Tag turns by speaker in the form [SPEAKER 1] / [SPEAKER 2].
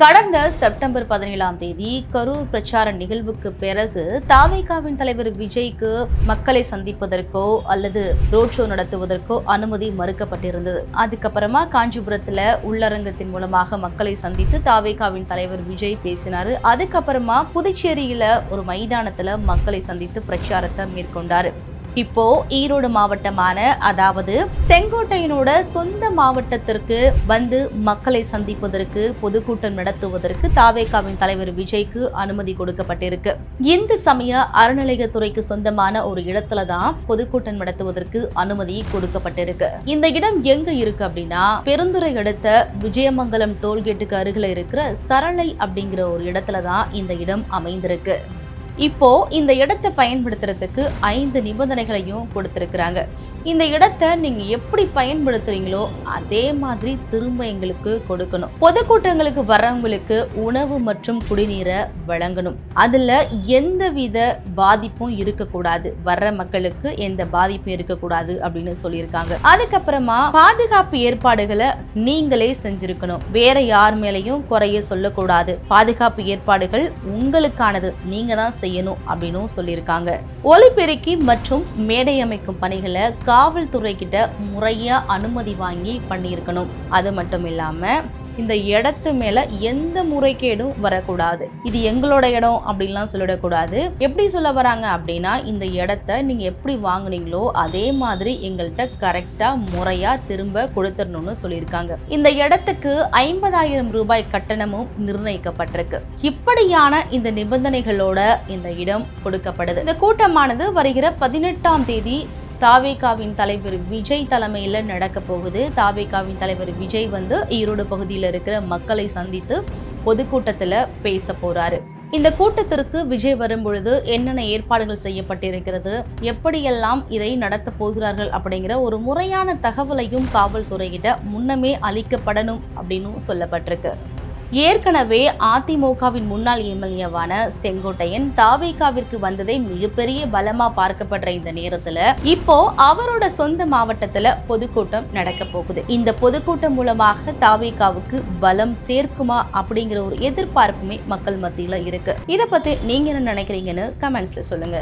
[SPEAKER 1] கடந்த செப்டம்பர் 17ஆம் தேதி கரூர் பிரச்சார நிகழ்வுக்கு பிறகு தாவேகாவின் தலைவர் விஜய்க்கு மக்களை சந்திப்பதற்கோ அல்லது ரோட் ஷோ நடத்துவதற்கோ அனுமதி மறுக்கப்பட்டிருந்தது. அதுக்கப்புறமா காஞ்சிபுரத்துல உள்ளரங்கத்தின் மூலமாக மக்களை சந்தித்து தாவேகாவின் தலைவர் விஜய் பேசினாரு. அதுக்கப்புறமா புதுச்சேரியில ஒரு மைதானத்துல மக்களை சந்தித்து பிரச்சாரத்தை மேற்கொண்டாரு. இப்போ ஈரோடு மாவட்டமான அதாவது செங்கோட்டையனோட சொந்த மாவட்டத்திற்கு வந்து மக்களை சந்திப்பதற்கு பொதுக்கூட்டம் நடத்துவதற்கு தாவேகாவின் தலைவர் விஜய்க்கு அனுமதி கொடுக்கப்பட்டிருக்கு. இந்து சமய அறநிலையத்துறைக்கு சொந்தமான ஒரு இடத்துலதான் பொதுக்கூட்டம் நடத்துவதற்கு அனுமதி கொடுக்கப்பட்டிருக்கு. இந்த இடம் எங்க இருக்கு அப்படின்னா பெருந்துறை அடுத்த விஜயமங்கலம் டோல்கேட்டுக்கு அருகில இருக்கிற சரளை அப்படிங்கிற ஒரு இடத்துலதான் இந்த இடம் அமைந்திருக்கு. இப்போ இந்த இடத்தை பயன்படுத்துறதுக்கு 5 நிபந்தனைகளையும் கொடுத்திருக்கிறாங்க. இந்த இடத்தை நீங்க எப்படி பயன்படுத்துறீங்களோ அதே மாதிரி திரும்ப எங்களுக்கு கொடுக்கணும். பொதுக்கூட்டங்களுக்கு வர்றவங்களுக்கு உணவு மற்றும் குடிநீரை வழங்கணும். அதுல எந்தவித பாதிப்பும் இருக்கக்கூடாது, வர்ற மக்களுக்கு எந்த பாதிப்பும் இருக்கக்கூடாது அப்படின்னு சொல்லியிருக்காங்க. அதுக்கப்புறமா பாதுகாப்பு ஏற்பாடுகளை நீங்களே செஞ்சிருக்கணும், வேற யார் மேலையும் குறைய சொல்லக்கூடாது. பாதுகாப்பு ஏற்பாடுகள் உங்களுக்கானது, நீங்க தான் செய்யணும் அப்படின்னு சொல்லியிருக்காங்க. ஒலிபெருக்கி மற்றும் மேடை அமைக்கும் பணிகளை காவல்துறை கிட்ட முறையா அனுமதி வாங்கி பண்ணியிருக்கணும். அது மட்டும் இல்லாம இந்த இடத்து மேல எந்த முறைகேடும் வரக்கூடாது. இது எங்களோட இடம் அப்படின்லாம் சொல்லிடக்கூடாது. எப்படி சொல்ல வராங்க அப்படின்னா இந்த இடத்த நீங்க எப்படி வாங்குனீங்களோ அதே மாதிரி எங்கள்கிட்ட கரெக்டா முறையா திரும்ப கொடுத்துடணும்னு சொல்லியிருக்காங்க. இந்த இடத்துக்கு 50,000 ரூபாய் கட்டணமும் நிர்ணயிக்கப்பட்டிருக்கு. இப்படியான இந்த நிபந்தனைகளோட இந்த இடம் கொடுக்கப்படுது. இந்த கூட்டமானது வருகிற 18ஆம் தேதி தாவேகாவின் தலைவர் விஜய் தலைமையில நடக்க போகுது. தாவேகாவின் தலைவர் விஜய் வந்து ஈரோடு பகுதியில் இருக்கிற மக்களை சந்தித்து பொதுக்கூட்டத்துல பேச போறாரு. இந்த கூட்டத்திற்கு விஜய் வரும் பொழுது என்னென்ன ஏற்பாடுகள் செய்யப்பட்டிருக்கிறது, எப்படியெல்லாம் இதை நடத்த போகிறார்கள் அப்படிங்கிற ஒரு முறையான தகவலையும் காவல்துறையிட்ட முன்னமே அளிக்கப்படணும் அப்படின்னு சொல்லப்பட்டிருக்கு. ஏற்கனவே அதிமுகவின் முன்னாள் எம்எல்ஏவான செங்கோட்டையன் தாவேகாவிற்கு வந்ததை மிகப்பெரிய பலமா பார்க்கப்படுற இந்த நேரத்துல இப்போ அவரோட சொந்த மாவட்டத்துல பொதுக்கூட்டம் நடக்க போகுது. இந்த பொதுக்கூட்டம் மூலமாக தாவேகாவுக்கு பலம் சேர்க்குமா அப்படிங்கிற ஒரு எதிர்பார்ப்புமே மக்கள் மத்தியில இருக்கு. இதை பத்தி நீங்க என்ன நினைக்கிறீங்கன்னு கமெண்ட்ஸ்ல சொல்லுங்க.